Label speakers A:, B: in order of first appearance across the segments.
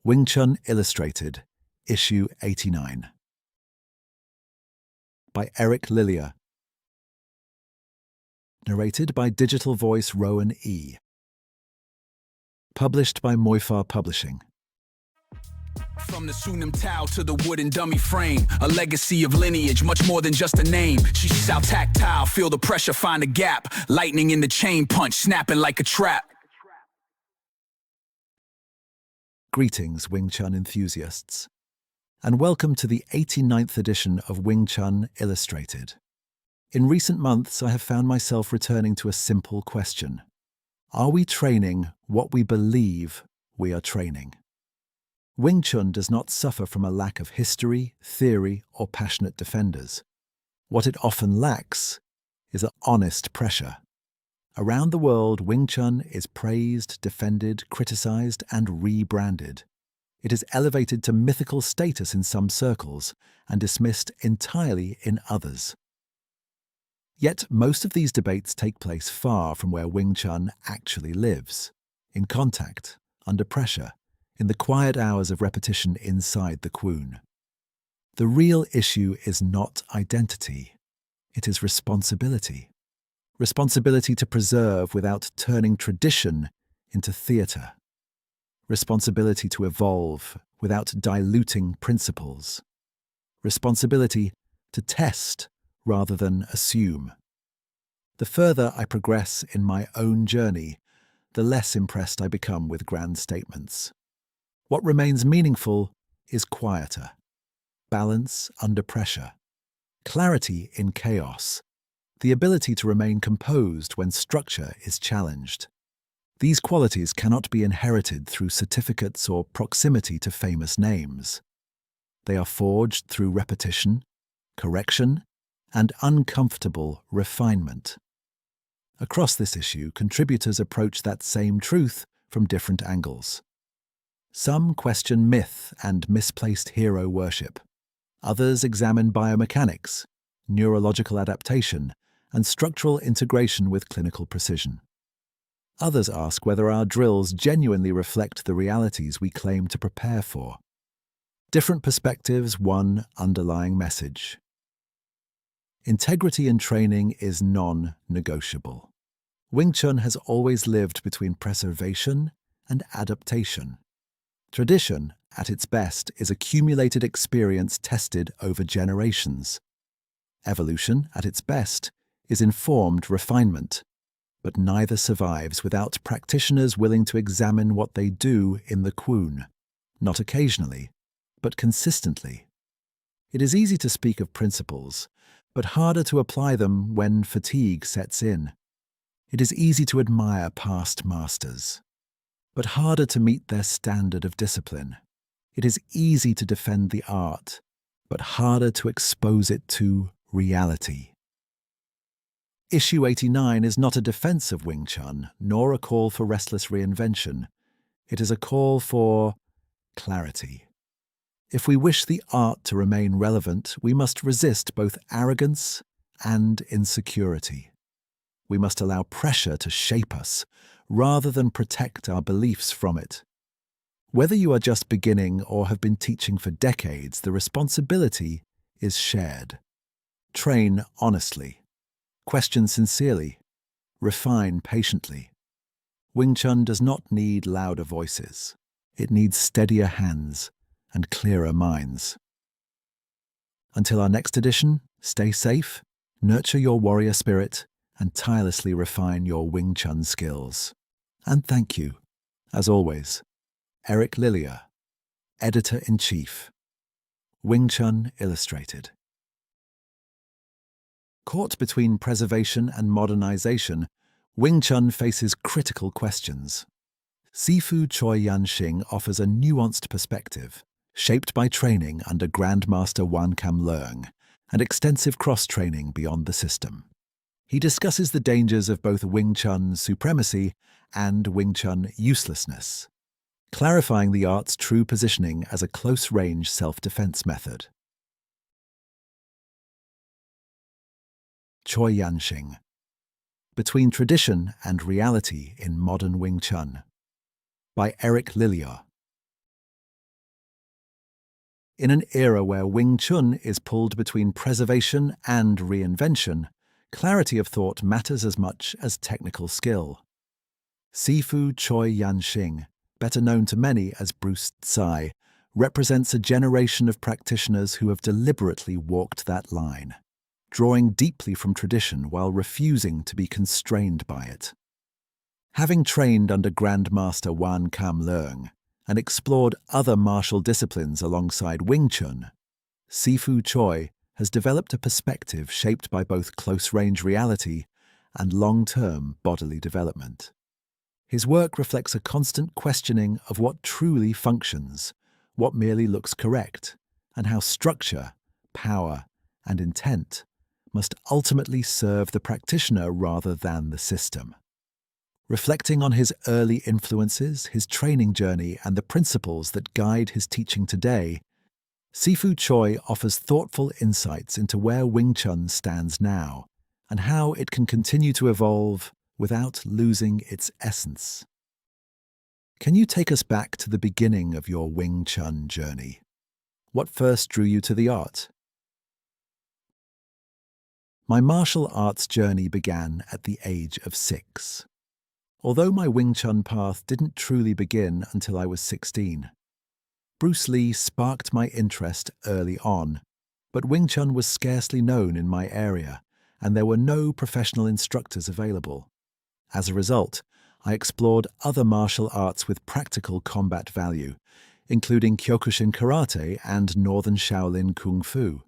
A: Wing Chun Illustrated, Issue 89. By Eric Lilia. Narrated by digital voice Rowan E. Published by Moifar Publishing.
B: From the Sunim Tao to the wooden dummy frame, a legacy of lineage, much more than just a name. She's out tactile, feel the pressure, find a gap. Lightning in the chain punch, snapping like a trap.
A: Greetings, Wing Chun enthusiasts, and welcome to the 89th edition of Wing Chun Illustrated. In recent months, I have found myself returning to a simple question. Are we training what we believe we are training? Wing Chun does not suffer from a lack of history, theory, or passionate defenders. What it often lacks is an honest pressure. Around the world, Wing Chun is praised, defended, criticized, and rebranded. It is elevated to mythical status in some circles and dismissed entirely in others. Yet most of these debates take place far from where Wing Chun actually lives, in contact, under pressure, in the quiet hours of repetition inside the Kwoon. The real issue is not identity, it is responsibility. Responsibility to preserve without turning tradition into theatre. Responsibility to evolve without diluting principles. Responsibility to test rather than assume. The further I progress in my own journey, the less impressed I become with grand statements. What remains meaningful is quieter, balance under pressure, clarity in chaos, the ability to remain composed when structure is challenged. These qualities cannot be inherited through certificates or proximity to famous names. They are forged through repetition, correction, and uncomfortable refinement. Across this issue, contributors approach that same truth from different angles. Some question myth and misplaced hero worship. Others examine biomechanics, neurological adaptation, and structural integration with clinical precision. Others ask whether our drills genuinely reflect the realities we claim to prepare for. Different perspectives, one underlying message. Integrity in training is non-negotiable. Wing Chun has always lived between preservation and adaptation. Tradition, at its best, is accumulated experience tested over generations. Evolution, at its best, is informed refinement, but neither survives without practitioners willing to examine what they do in the Kwoon, not occasionally, but consistently. It is easy to speak of principles, but harder to apply them when fatigue sets in. It is easy to admire past masters, but harder to meet their standard of discipline. It is easy to defend the art, but harder to expose it to reality. Issue 89 is not a defense of Wing Chun, nor a call for restless reinvention. It is a call for clarity. If we wish the art to remain relevant, we must resist both arrogance and insecurity. We must allow pressure to shape us, rather than protect our beliefs from it. Whether you are just beginning or have been teaching for decades, the responsibility is shared. Train honestly. Question sincerely. Refine patiently. Wing Chun does not need louder voices. It needs steadier hands and clearer minds. Until our next edition, stay safe, nurture your warrior spirit, and tirelessly refine your Wing Chun skills. And thank you, as always, Eric Lilia, Editor-in-Chief, Wing Chun Illustrated. Caught between preservation and modernization, Wing Chun faces critical questions. Sifu Choi Yan Shing offers a nuanced perspective, shaped by training under Grandmaster Leung and extensive cross-training beyond the system. He discusses the dangers of both Wing Chun supremacy and Wing Chun uselessness, clarifying the art's true positioning as a close-range self-defense method. Choi Yan Shing. Between Tradition and Reality in Modern Wing Chun. By Eric Lilia. In an era where Wing Chun is pulled between preservation and reinvention, clarity of thought matters as much as technical skill. Sifu Choi Yan Shing, better known to many as Bruce Tsai, represents a generation of practitioners who have deliberately walked that line, drawing deeply from tradition while refusing to be constrained by it. Having trained under Grandmaster Wan Kam Leung and explored other martial disciplines alongside Wing Chun, Sifu Choi has developed a perspective shaped by both close-range reality and long-term bodily development. His work reflects a constant questioning of what truly functions, what merely looks correct, and how structure, power, and intent must ultimately serve the practitioner rather than the system. Reflecting on his early influences, his training journey, and the principles that guide his teaching today, Sifu Choi offers thoughtful insights into where Wing Chun stands now and how it can continue to evolve without losing its essence. Can you take us back to the beginning of your Wing Chun journey? What first drew you to the art? My martial arts journey began at the age of 6. Although my Wing Chun path didn't truly begin until I was 16. Bruce Lee sparked my interest early on, but Wing Chun was scarcely known in my area, and there were no professional instructors available. As a result, I explored other martial arts with practical combat value, including Kyokushin karate and Northern Shaolin Kung Fu.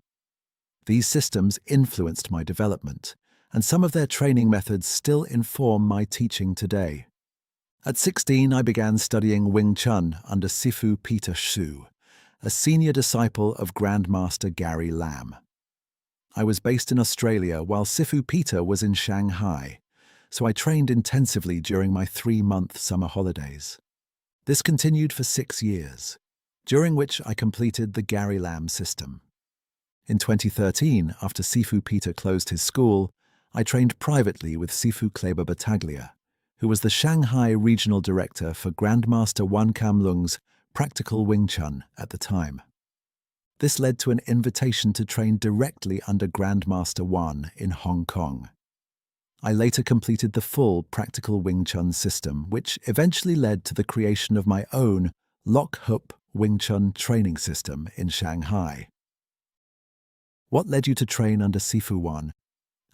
A: These systems influenced my development, and some of their training methods still inform my teaching today. At 16, I began studying Wing Chun under Sifu Peter Shu, a senior disciple of Grandmaster Gary Lam. I was based in Australia while Sifu Peter was in Shanghai, so I trained intensively during my 3-month summer holidays. This continued for 6 years, during which I completed the Gary Lam system. In 2013, after Sifu Peter closed his school, I trained privately with Sifu Kleber Battaglia, who was the Shanghai Regional Director for Grandmaster Wan Kam Leung's Practical Wing Chun at the time. This led to an invitation to train directly under Grandmaster Wan in Hong Kong. I later completed the full Practical Wing Chun system, which eventually led to the creation of my own Lok Hup Wing Chun training system in Shanghai. What led you to train under Sifu Wan,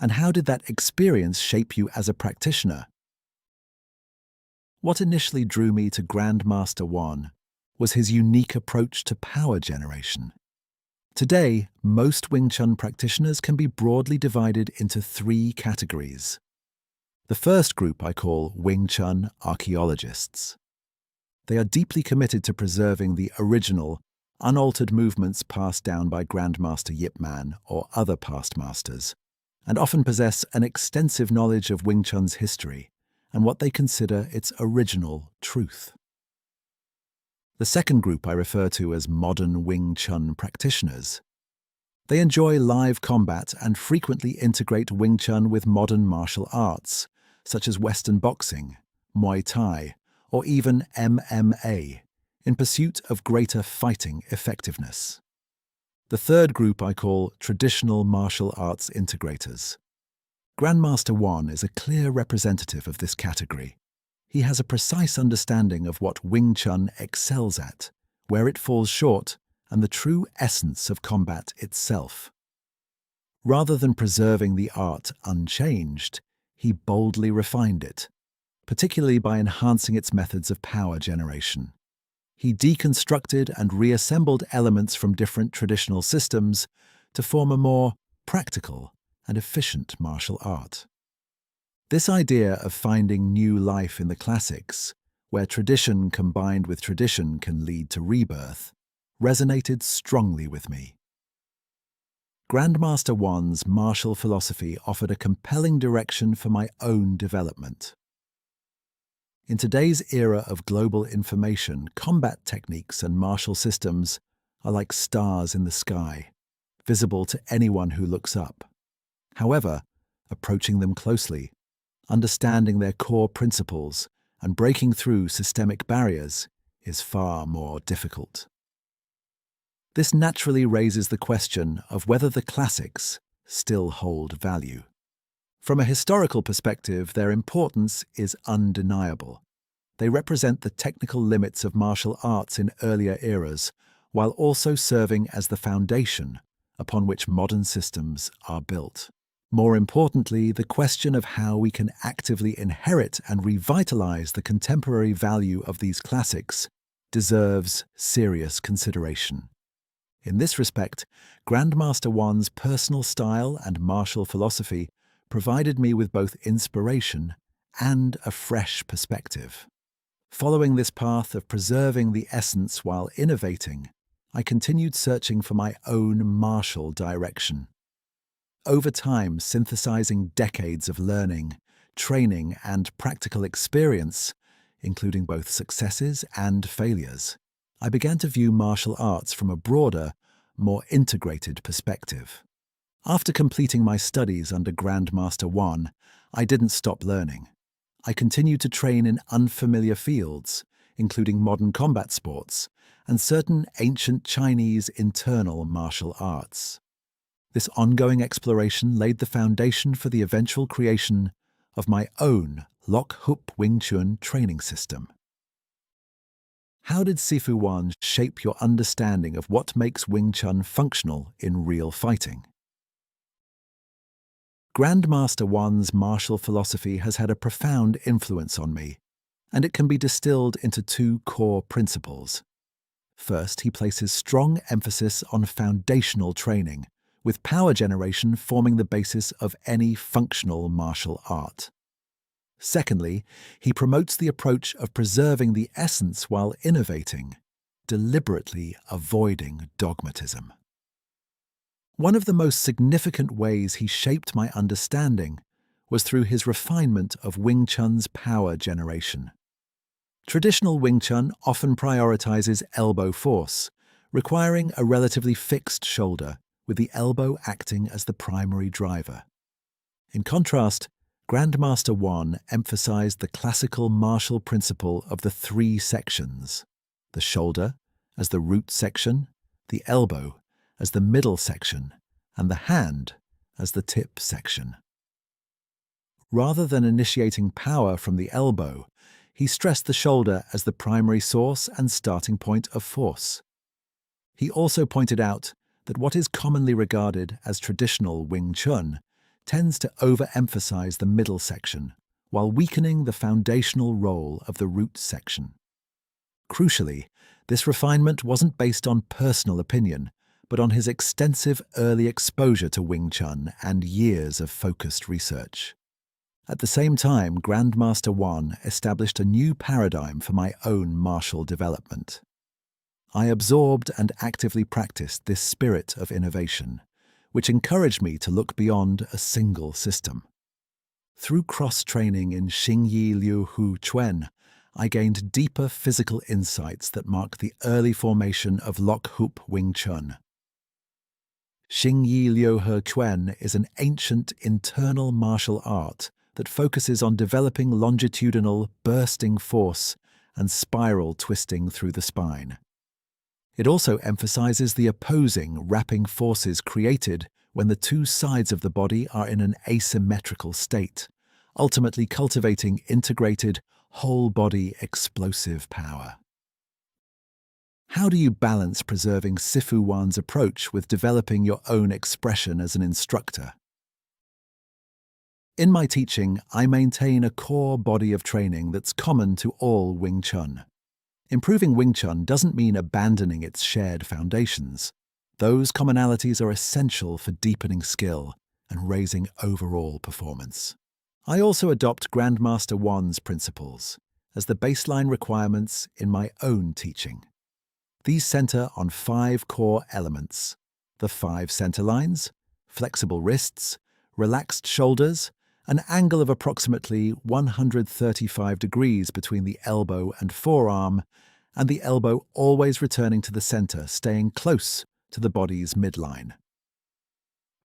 A: and how did that experience shape you as a practitioner? What initially drew me to Grandmaster Wan was his unique approach to power generation. Today, most Wing Chun practitioners can be broadly divided into 3 categories. The first group I call Wing Chun archaeologists. They are deeply committed to preserving the original, unaltered movements passed down by Grandmaster Yip Man or other past masters, and often possess an extensive knowledge of Wing Chun's history and what they consider its original truth. The second group I refer to as modern Wing Chun practitioners. They enjoy live combat and frequently integrate Wing Chun with modern martial arts, such as Western boxing, Muay Thai, or even MMA, in pursuit of greater fighting effectiveness. The third group I call traditional martial arts integrators. Grandmaster Wan is a clear representative of this category. He has a precise understanding of what Wing Chun excels at, where it falls short, and the true essence of combat itself. Rather than preserving the art unchanged, he boldly refined it, particularly by enhancing its methods of power generation. He deconstructed and reassembled elements from different traditional systems to form a more practical and efficient martial art. This idea of finding new life in the classics, where tradition combined with tradition can lead to rebirth, resonated strongly with me. Grandmaster Wan's martial philosophy offered a compelling direction for my own development. In today's era of global information, combat techniques and martial systems are like stars in the sky, visible to anyone who looks up. However, approaching them closely, understanding their core principles, and breaking through systemic barriers is far more difficult. This naturally raises the question of whether the classics still hold value. From a historical perspective, their importance is undeniable. They represent the technical limits of martial arts in earlier eras, while also serving as the foundation upon which modern systems are built. More importantly, the question of how we can actively inherit and revitalize the contemporary value of these classics deserves serious consideration. In this respect, Grandmaster Won's personal style and martial philosophy provided me with both inspiration and a fresh perspective. Following this path of preserving the essence while innovating, I continued searching for my own martial direction. Over time, synthesizing decades of learning, training, and practical experience, including both successes and failures, I began to view martial arts from a broader, more integrated perspective. After completing my studies under Grandmaster Won, I didn't stop learning. I continued to train in unfamiliar fields, including modern combat sports and certain ancient Chinese internal martial arts. This ongoing exploration laid the foundation for the eventual creation of my own Lock Hup Wing Chun training system. How did Sifu Won shape your understanding of what makes Wing Chun functional in real fighting? Grandmaster Won's martial philosophy has had a profound influence on me, and it can be distilled into two core principles. First, he places strong emphasis on foundational training, with power generation forming the basis of any functional martial art. Secondly, he promotes the approach of preserving the essence while innovating, deliberately avoiding dogmatism. One of the most significant ways he shaped my understanding was through his refinement of Wing Chun's power generation. Traditional Wing Chun often prioritizes elbow force, requiring a relatively fixed shoulder, with the elbow acting as the primary driver. In contrast, Grandmaster Won emphasized the classical martial principle of the three sections: the shoulder as the root section, the elbow as the middle section, and the hand as the tip section. Rather than initiating power from the elbow, he stressed the shoulder as the primary source and starting point of force. He also pointed out that what is commonly regarded as traditional Wing Chun tends to overemphasize the middle section, while weakening the foundational role of the root section. Crucially, this refinement wasn't based on personal opinion, but on his extensive early exposure to Wing Chun and years of focused research. At the same time, Grandmaster Won established a new paradigm for my own martial development. I absorbed and actively practiced this spirit of innovation, which encouraged me to look beyond a single system. Through cross-training in Xingyi Liu Hu Chuen, I gained deeper physical insights that marked the early formation of Lock Hup Wing Chun. Xingyi Liu Hu Chuen is an ancient internal martial art that focuses on developing longitudinal, bursting force and spiral twisting through the spine. It also emphasizes the opposing, wrapping forces created when the two sides of the body are in an asymmetrical state, ultimately cultivating integrated, whole-body explosive power. How do you balance preserving Sifu Won's approach with developing your own expression as an instructor? In my teaching, I maintain a core body of training that's common to all Wing Chun. Improving Wing Chun doesn't mean abandoning its shared foundations. Those commonalities are essential for deepening skill and raising overall performance. I also adopt Grandmaster Won's principles as the baseline requirements in my own teaching. These center on 5 core elements: the 5 center lines, flexible wrists, relaxed shoulders, an angle of approximately 135 degrees between the elbow and forearm, and the elbow always returning to the center, staying close to the body's midline.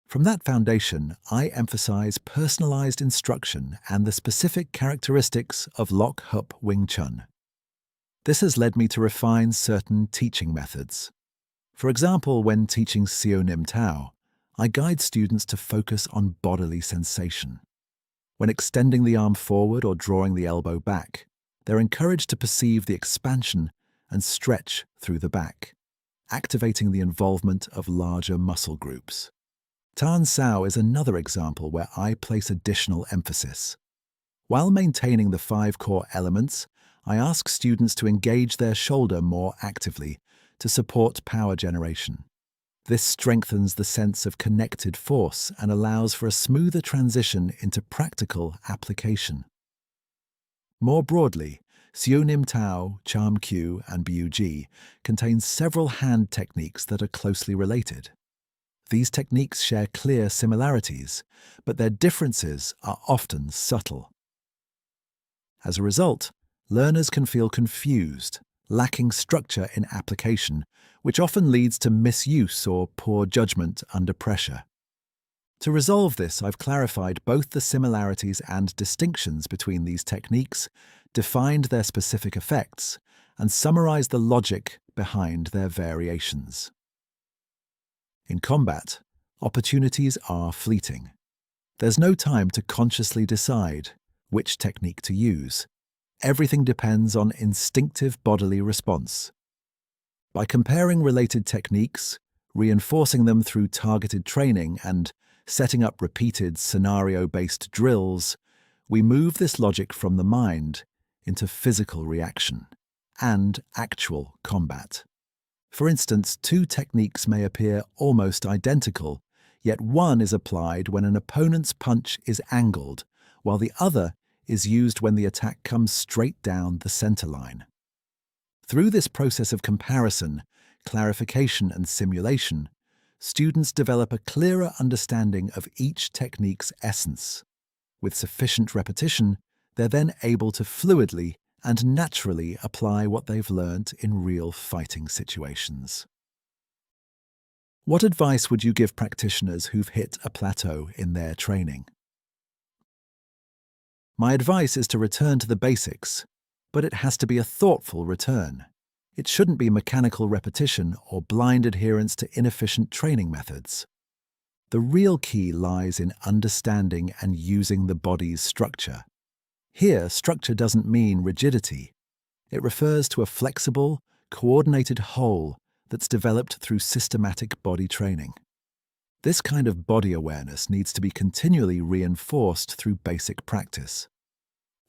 A: From that foundation, I emphasize personalized instruction and the specific characteristics of Lock Hup Wing Chun. This has led me to refine certain teaching methods. For example, when teaching Seo Nim Tao, I guide students to focus on bodily sensation. When extending the arm forward or drawing the elbow back, they're encouraged to perceive the expansion and stretch through the back, activating the involvement of larger muscle groups. Tan Sao is another example where I place additional emphasis. While maintaining the 5 core elements, I ask students to engage their shoulder more actively to support power generation. This strengthens the sense of connected force and allows for a smoother transition into practical application. More broadly, Seo Nim Tao, Cham Kyu, and Biu Ji contain several hand techniques that are closely related. These techniques share clear similarities, but their differences are often subtle. As a result, learners can feel confused, lacking structure in application, which often leads to misuse or poor judgment under pressure. To resolve this, I've clarified both the similarities and distinctions between these techniques, defined their specific effects, and summarized the logic behind their variations. In combat, opportunities are fleeting. There's no time to consciously decide which technique to use. Everything depends on instinctive bodily response. By comparing related techniques, reinforcing them through targeted training, and setting up repeated scenario-based drills, we move this logic from the mind into physical reaction and actual combat. For instance, 2 techniques may appear almost identical, yet one is applied when an opponent's punch is angled, while the other is used when the attack comes straight down the center line. Through this process of comparison, clarification, and simulation, students develop a clearer understanding of each technique's essence. With sufficient repetition, they're then able to fluidly and naturally apply what they've learnt in real fighting situations. What advice would you give practitioners who've hit a plateau in their training? My advice is to return to the basics, but it has to be a thoughtful return. It shouldn't be mechanical repetition or blind adherence to inefficient training methods. The real key lies in understanding and using the body's structure. Here, structure doesn't mean rigidity. It refers to a flexible, coordinated whole that's developed through systematic body training. This kind of body awareness needs to be continually reinforced through basic practice.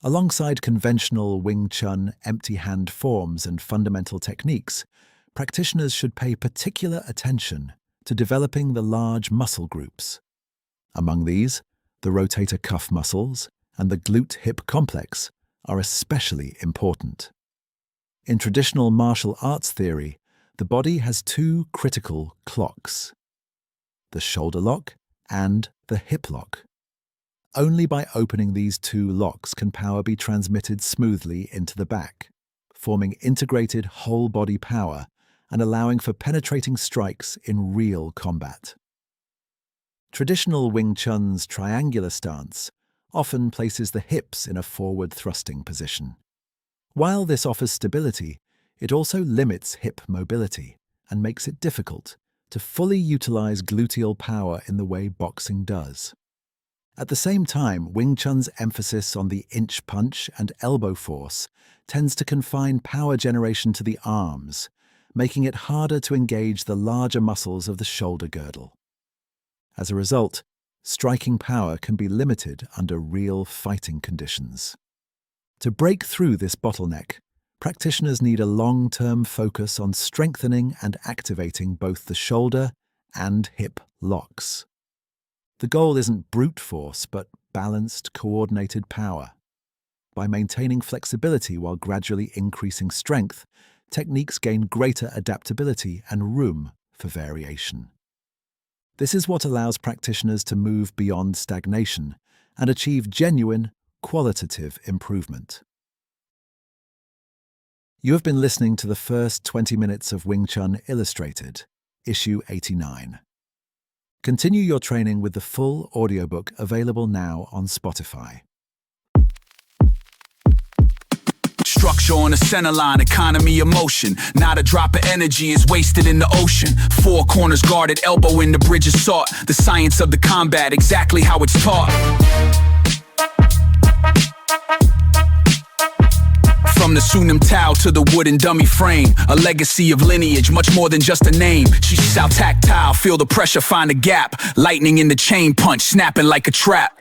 A: Alongside conventional Wing Chun empty hand forms and fundamental techniques, practitioners should pay particular attention to developing the large muscle groups. Among these, the rotator cuff muscles and the glute-hip complex are especially important. In traditional martial arts theory, the body has 2 critical clocks: the shoulder lock and the hip lock. Only by opening these 2 locks can power be transmitted smoothly into the back, forming integrated whole-body power and allowing for penetrating strikes in real combat. Traditional Wing Chun's triangular stance often places the hips in a forward-thrusting position. While this offers stability, it also limits hip mobility and makes it difficult to fully utilize gluteal power in the way boxing does. At the same time, Wing Chun's emphasis on the inch punch and elbow force tends to confine power generation to the arms, making it harder to engage the larger muscles of the shoulder girdle. As a result, striking power can be limited under real fighting conditions. To break through this bottleneck, practitioners need a long-term focus on strengthening and activating both the shoulder and hip locks. The goal isn't brute force, but balanced, coordinated power. By maintaining flexibility while gradually increasing strength, techniques gain greater adaptability and room for variation. This is what allows practitioners to move beyond stagnation and achieve genuine, qualitative improvement. You have been listening to the first 20 minutes of Wing Chun Illustrated, Issue 89. Continue your training with the full audiobook available now on Spotify.
B: Structure on the center line, economy of motion. Not a drop of energy is wasted in the ocean. Four corners guarded, elbow in the bridge is sought. The science of the combat, exactly how it's taught. From the Sunim Tao to the wooden dummy frame, a legacy of lineage, much more than just a name. She's out tactile, feel the pressure, find a gap. Lightning in the chain punch, snapping like a trap.